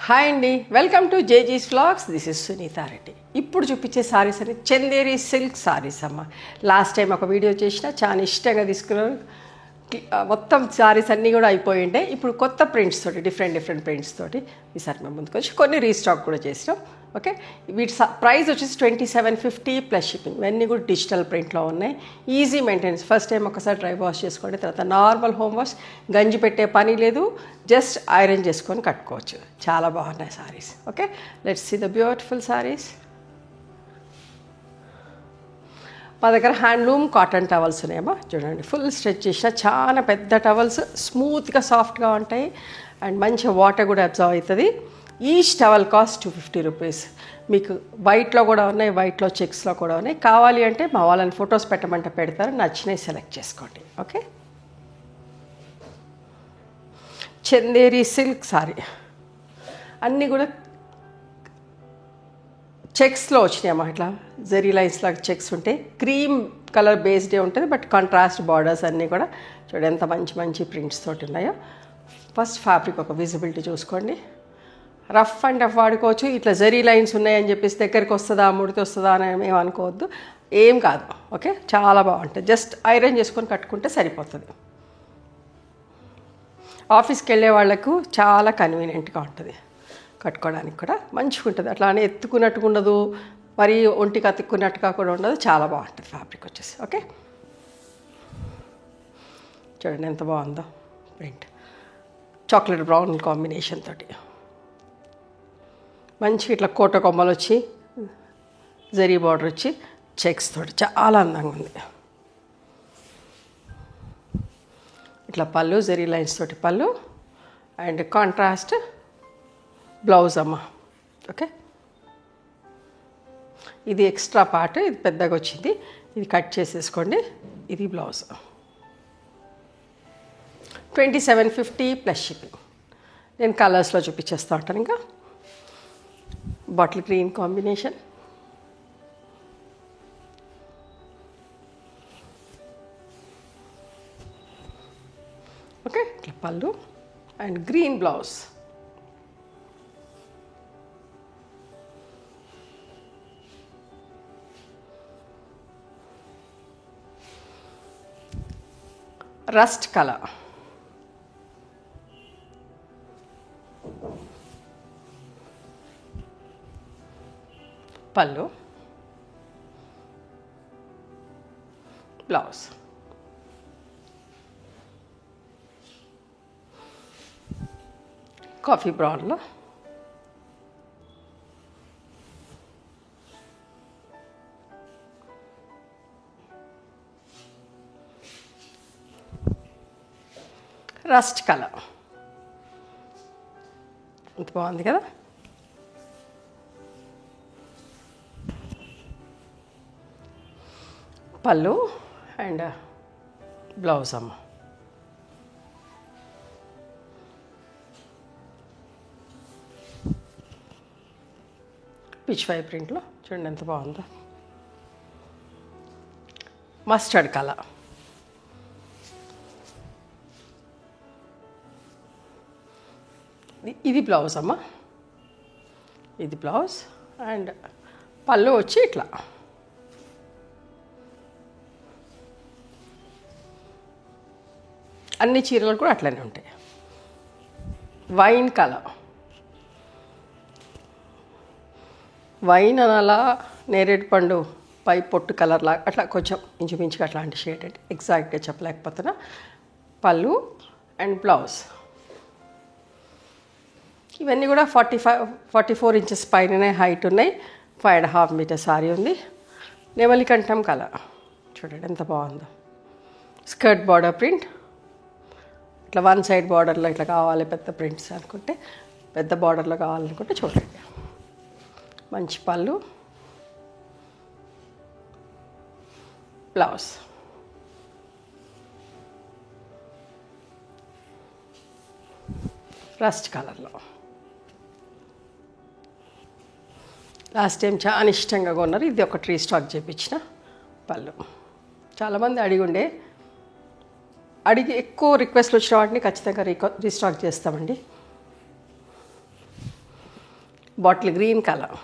Hi అండి, welcome to జేజీస్ vlogs. This is Sunitha Reddy. ఇప్పుడు చూపించే సారీస్ అని చందేరి సిల్క్ సారీస్ అమ్మ. లాస్ట్ టైం ఒక వీడియో చేసిన, చాలా ఇష్టంగా తీసుకున్నారు. మొత్తం సారీస్ అన్నీ కూడా అయిపోయిండే. ఇప్పుడు కొత్త ప్రింట్స్ తోటి, డిఫరెంట్ ప్రింట్స్ తోటి ఈసారి మేము ముందుకు వచ్చి కొన్ని రీస్టాక్ కూడా చేసినాం. ఓకే, వీటి ప్రైస్ వచ్చేసి 2750 ప్లస్ షిప్పింగ్. ఇవన్నీ కూడా డిజిటల్ ప్రింట్లో ఉన్నాయి. Easy maintenance. ఫస్ట్ టైం ఒకసారి డ్రై వాష్ చేసుకోండి, తర్వాత నార్మల్ హోమ్ వాష్, గంజి పెట్టే పని లేదు, జస్ట్ ఐరన్ చేసుకొని కట్టుకోవచ్చు. చాలా బాగున్నాయి saris. Okay, let's see the beautiful saris. మా దగ్గర హ్యాండ్లూమ్ కాటన్ టవల్స్ ఉన్నాయమ్మా. చూడండి, ఫుల్ స్ట్రెచ్ చేసిన చాలా పెద్ద టవల్స్, స్మూత్గా సాఫ్ట్గా ఉంటాయి అండ్ మంచిగా వాటర్ కూడా అబ్జర్వ్ అవుతుంది. Each towel cost 250 rupees. మీకు వైట్లో కూడా ఉన్నాయి, వైట్లో చెక్స్లో కూడా ఉన్నాయి. కావాలి అంటే మా వాళ్ళని ఫొటోస్ పెట్టమంటే పెడతారు, నచ్చినవి సెలెక్ట్ చేసుకోండి. ఓకే, చందేరి సిల్క్ సారీ అన్నీ కూడా చెక్స్లో వచ్చినాయమ్మా. ఇట్లా జెరీ లైన్స్ లాగా చెక్స్ ఉంటాయి. క్రీమ్ కలర్ బేస్డే ఉంటుంది, బట్ కాంట్రాస్ట్ బార్డర్స్ అన్నీ కూడా చూడండి ఎంత మంచి ప్రింట్స్ తోటి ఉన్నాయో. ఫస్ట్ ఫ్యాబ్రిక్ ఒక విజిబిలిటీ చూసుకోండి. రఫ్ అండ్ టఫ్ వాడుకోవచ్చు. ఇట్లా జెరీ లైన్స్ ఉన్నాయని చెప్పేసి దగ్గరికి వస్తుందా, ముడితే వస్తుందా అని ఏం అనుకోవద్దు, ఏం కాదు. ఓకే, చాలా బాగుంటుంది. జస్ట్ ఐరన్ చేసుకొని కట్టుకుంటే సరిపోతుంది. ఆఫీస్కి వెళ్ళే వాళ్ళకు చాలా కన్వీనియంట్గా ఉంటుంది, కట్టుకోవడానికి కూడా మంచిగా ఉంటుంది. అట్లానే ఎత్తుకున్నట్టుగా ఉండదు, మరీ ఒంటికి అతుక్కున్నట్టుగా కూడా ఉండదు. చాలా బాగుంటుంది ఫ్యాబ్రిక్ వచ్చేసి. ఓకే, చూడండి ఎంత బాగుందో ప్రింట్. చాక్లెట్ బ్రౌన్ కాంబినేషన్ తోటి మంచిగా ఇట్లా కోట కొమ్మలు వచ్చి, జరీ బార్డర్ వచ్చి, చెక్స్ తోటి చాలా అందంగా ఉంది. ఇట్లా పళ్ళు, జరీ లైన్స్ తోటి పళ్ళు అండ్ కాంట్రాస్ట్ బ్లౌజ్ అమ్మ. ఓకే, ఇది ఎక్స్ట్రా పార్ట్, ఇది పెద్దగా వచ్చింది, ఇది కట్ చేసేసుకోండి. ఇది బ్లౌజ్. 2750 plus shipping. నేను కలర్స్లో చూపించేస్తూ ఉంటాను. ఇంకా బాటిల్ గ్రీన్ కాంబినేషన్, ఓకే, ఇట్లా పళ్ళు and green blouse. Rust colour, పళ్ళు, బ్లౌజ్. కాఫీ బ్రౌన్లో రస్ట్ కలర్. ఎంత బాగుంది కదా. పళ్ళు అండ్ బ్లౌజ్ అమ్మ. పిచ్ వై ప్రింట్లో చూడండి ఎంత బాగుందో. మస్టర్డ్ కలర్, ఇది బ్లౌజ్ అమ్మ. ఇది బ్లౌజ్ అండ్ పళ్ళు వచ్చి ఇట్లా. అన్ని చీరలు కూడా అట్లనే ఉంటాయి. వైన్ కలర్, వైన్ అనాలా, నేరేడు పండు పై పొట్టు కలర్ లాగా అట్లా కొంచెం ఇంచుమించుగా అట్లాంటి షేడ్ అంటే ఎగ్జాక్ట్గా చెప్పలేకపోతున్నా. పళ్ళు అండ్ బ్లౌజ్. ఇవన్నీ కూడా 44 ఇంచెస్ పైననే హైట్ ఉన్నాయి. 5.5 మీటర్ సారీ ఉంది. నెమలికంఠం కలర్ చూడండి ఎంత బాగుందో. Skirt border print. ఇట్లా వన్ సైడ్ బార్డర్లో ఇట్లా కావాలి పెద్ద ప్రింట్స్ అనుకుంటే, పెద్ద బార్డర్లో కావాలనుకుంటే చూడండి. మంచి పళ్ళు, బ్లౌజ్. రస్ట్ కలర్లో. లాస్ట్ టైం చాలా ఇష్టంగా కొన్నారు. ఇది ఒక రీస్టాక్ చేయించిన పళ్ళు. చాలామంది అడిగి ఎక్కువ రిక్వెస్ట్లు వచ్చిన వాటిని ఖచ్చితంగా రీస్టాక్ చేస్తామండి. బాటిల్ గ్రీన్ కలర్,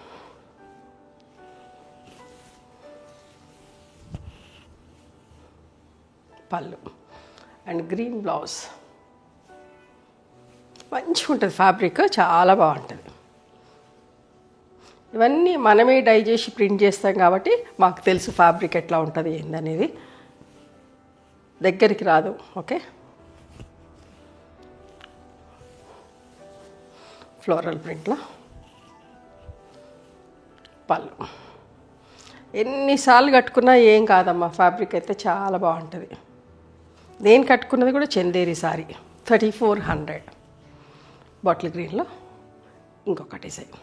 పళ్ళు అండ్ గ్రీన్ బ్లౌజ్. మంచిగా ఉంటుంది, ఫ్యాబ్రిక్ చాలా బాగుంటుంది. ఇవన్నీ మనమే డై చేసి ప్రింట్ చేస్తాం కాబట్టి మాకు తెలుసు ఫ్యాబ్రిక్ ఎట్లా ఉంటుంది ఏందనేది, దగ్గరికి రాదు. ఓకే, ఫ్లోరల్ ప్రింట్లో పళ్ళు. ఎన్నిసార్లు కట్టుకున్నా ఏం కాదమ్మా, ఫ్యాబ్రిక్ అయితే చాలా బాగుంటుంది. నేను కట్టుకున్నది కూడా చందేరి సారీ, 3400 బాటిల్ గ్రీన్లో. ఇంకొక డిజైన్,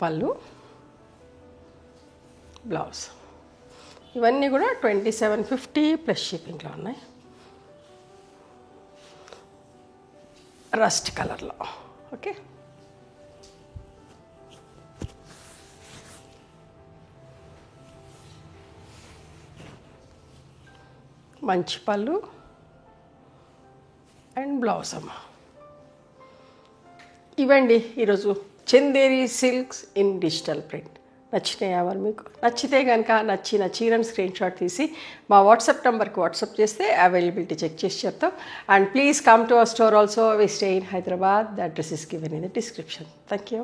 పళ్ళు బ్లౌజ్. ఇవన్నీ కూడా 2750 ప్లస్ షిప్పింగ్లో ఉన్నాయి. రస్ట్ కలర్లో. ఓకే, మంచి పళ్ళు అండ్ బ్లౌజ్ అమ్మ. ఇవండి ఈరోజు Chanderi silks in digital print. నచ్చినాయా మరి మీకు? నచ్చితే కనుక నచ్చిన చీరను స్క్రీన్ షాట్ తీసి మా వాట్సాప్ నెంబర్కి వాట్సాప్ చేస్తే అవైలబిలిటీ చెక్ చేసి చెప్తాం. And please come to our store also. We stay in Hyderabad. The address is given in the description. Thank you.